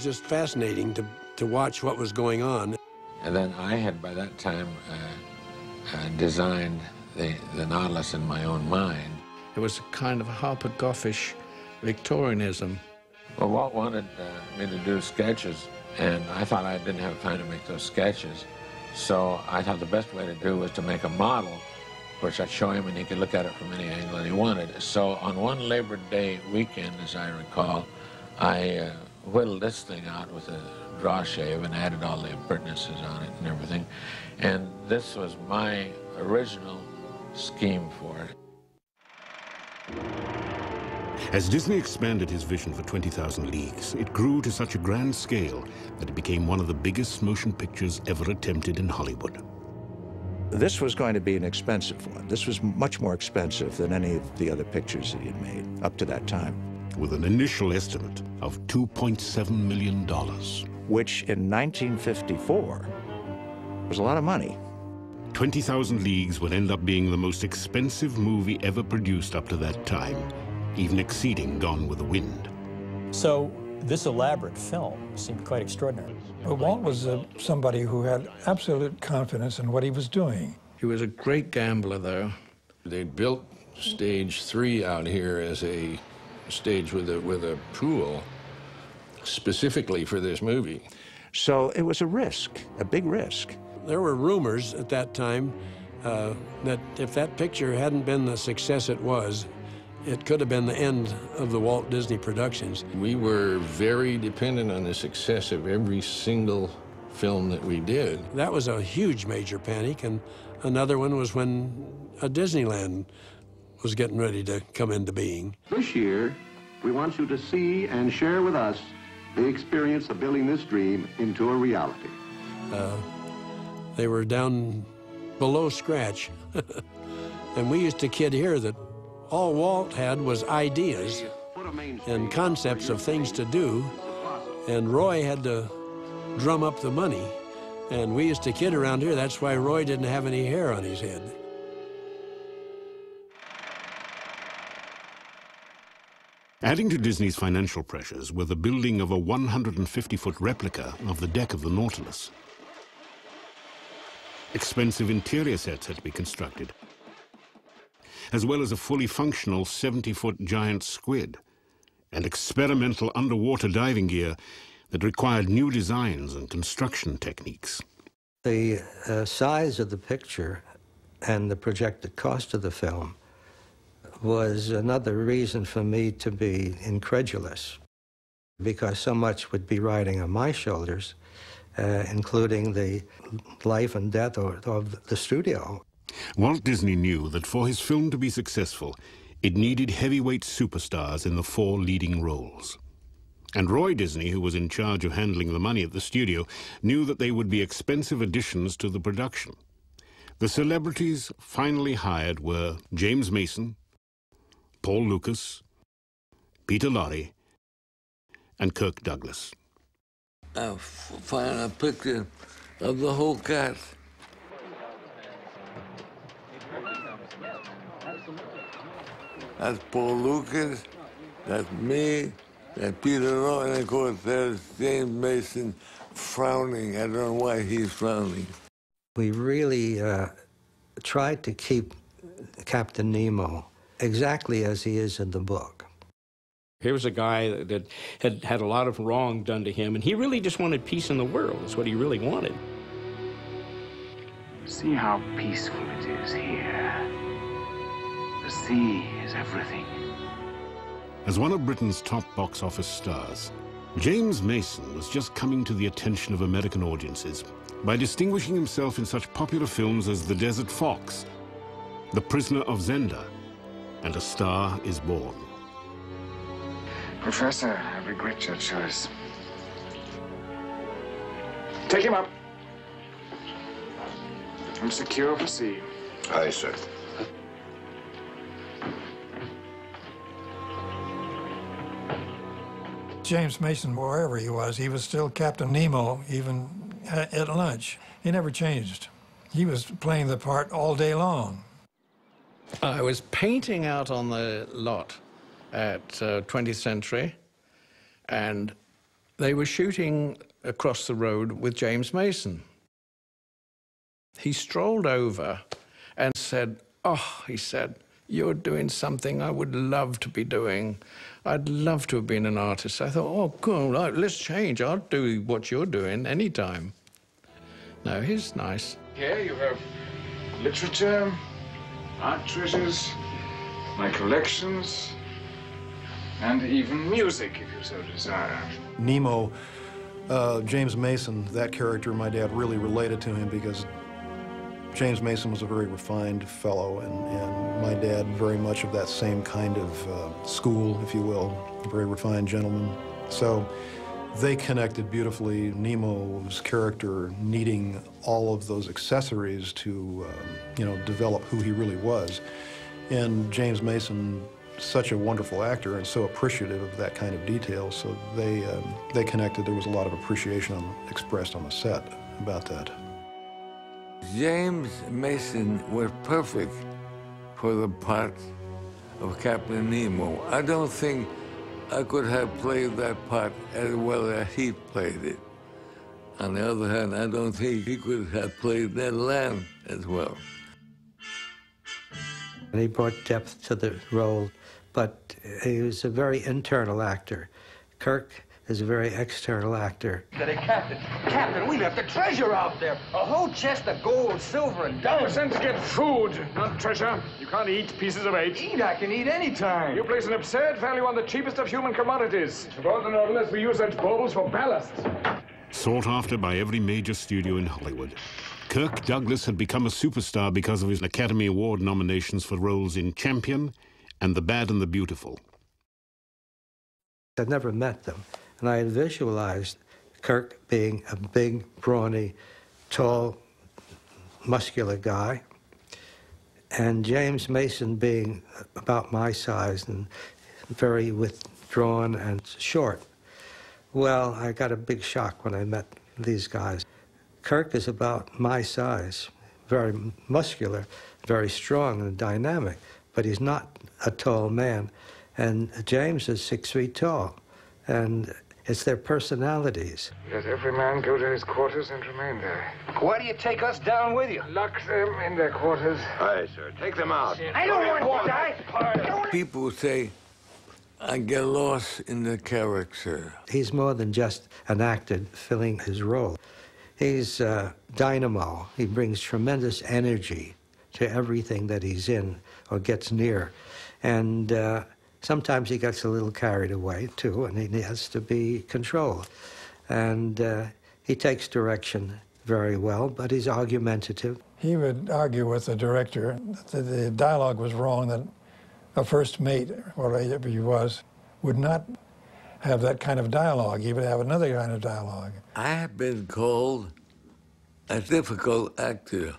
Just fascinating to watch what was going on. And then I had, by that time, designed the Nautilus in my own mind. It was a kind of Harper Goffish Victorianism. Well, Walt wanted me to do sketches, and I thought I didn't have time to make those sketches. So I thought the best way to do was to make a model, which I'd show him and he could look at it from any angle that he wanted. So on one Labor Day weekend, as I recall, I whittled this thing out with a draw shave and added all the appurtenances on it and everything. And this was my original scheme for it. As Disney expanded his vision for 20,000 Leagues, it grew to such a grand scale that it became one of the biggest motion pictures ever attempted in Hollywood. This was going to be an expensive one. This was much more expensive than any of the other pictures that he had made up to that time. With an initial estimate of $2.7 million. Which in 1954 was a lot of money. 20,000 Leagues would end up being the most expensive movie ever produced up to that time, even exceeding Gone with the Wind. So this elaborate film seemed quite extraordinary. Walt was somebody who had absolute confidence in what he was doing. He was a great gambler, though. They built Stage 3 out here as a stage with a pool specifically for this movie. So it was a risk, a big risk. There were rumors at that time that if that picture hadn't been the success it was, it could have been the end of the Walt Disney Productions. We were very dependent on the success of every single film that we did. That was a huge major panic, and another one was when a Disneyland was getting ready to come into being. This year, we want you to see and share with us the experience of building this dream into a reality. They were down below scratch, and we used to kid here that all Walt had was ideas and concepts of things to do, and Roy had to drum up the money. And we used to kid around here, that's why Roy didn't have any hair on his head. Adding to Disney's financial pressures were the building of a 150-foot replica of the deck of the Nautilus. Expensive interior sets had to be constructed, as well as a fully functional 70-foot giant squid and experimental underwater diving gear that required new designs and construction techniques. The size of the picture and the projected cost of the film was another reason for me to be incredulous, because so much would be riding on my shoulders, including the life and death of the studio. Walt Disney knew that for his film to be successful, it needed heavyweight superstars in the 4 leading roles. And Roy Disney, who was in charge of handling the money at the studio, knew that they would be expensive additions to the production. The celebrities finally hired were James Mason, Paul Lucas, Peter Lorre, and Kirk Douglas. I find a picture of the whole cast. That's Paul Lucas, that's me, that's Peter Lorre, and of course there's James Mason frowning. I don't know why he's frowning. We really tried to keep Captain Nemo exactly as he is in the book. Here was a guy that had had a lot of wrong done to him, and he really just wanted peace in the world. That's what he really wanted. See how peaceful it is here. The sea is everything. As one of Britain's top box office stars, James Mason was just coming to the attention of American audiences by distinguishing himself in such popular films as The Desert Fox, The Prisoner of Zenda, and A Star is Born. Professor, I regret your choice. Take him up. I'm secure for sea. Aye, sir. James Mason, wherever he was still Captain Nemo, even at lunch. He never changed. He was playing the part all day long. I was painting out on the lot at 20th Century, and They were shooting across the road with James Mason. He strolled over and said, "Oh," he said, "you're doing something I would love to be doing. I'd love to have been an artist." I thought, "Oh, cool, right, let's change. I'll do what you're doing anytime." No, he's nice. Here you have literature, art treasures, my collections, and even music, if you so desire. Nemo, James Mason, that character, my dad really related to him because James Mason was a very refined fellow, and my dad very much of that same kind of school, if you will, a very refined gentleman. So they connected beautifully. Nemo's character needing all of those accessories to, you know, develop who he really was. And James Mason, such a wonderful actor and so appreciative of that kind of detail, so they connected. There was a lot of appreciation expressed on the set about that. James Mason was perfect for the part of Captain Nemo. I don't think I could have played that part as well as he played it. On the other hand, I don't think he could have played Ned Land as well. And he brought depth to the role, but he was a very internal actor. Kirk is a very external actor. Captain, we left a treasure out there. A whole chest of gold, silver, and diamonds. Sent to get food, not treasure. You can't eat pieces of eight. Eat, I can eat any time. You place an absurd value on the cheapest of human commodities. Aboard the Nautilus, we use such baubles for ballast. Sought after by every major studio in Hollywood, Kirk Douglas had become a superstar because of his Academy Award nominations for roles in Champion and The Bad and the Beautiful. I'd never met them, and I had visualized Kirk being a big, brawny, tall, muscular guy, and James Mason being about my size and very withdrawn and short. Well, I got a big shock when I met these guys. Kirk is about my size, very muscular, very strong and dynamic, but he's not a tall man. And James is 6 feet tall, and it's their personalities. Let every man go to his quarters and remain there. Why do you take us down with you? Lock them in their quarters. Aye, sir. Take them out. I don't want to die. People say, I get lost in the character. He's more than just an actor filling his role. He's dynamo. He brings tremendous energy to everything that he's in or gets near. And sometimes he gets a little carried away, too, and he has to be controlled. And he takes direction very well, but he's argumentative. He would argue with the director that the dialogue was wrong, that a first mate, or whatever he was, would not have that kind of dialogue. He would have another kind of dialogue. I have been called a difficult actor.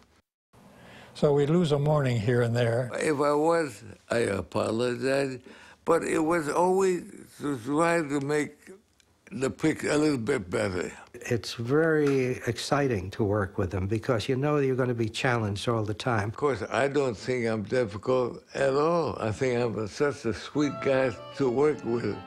So we'd lose a morning here and there. If I was, I apologize, but it was always to try to make the picture a little bit better. It's very exciting to work with him because you know you're going to be challenged all the time. Of course, I don't think I'm difficult at all. I think I'm such a sweet guy to work with.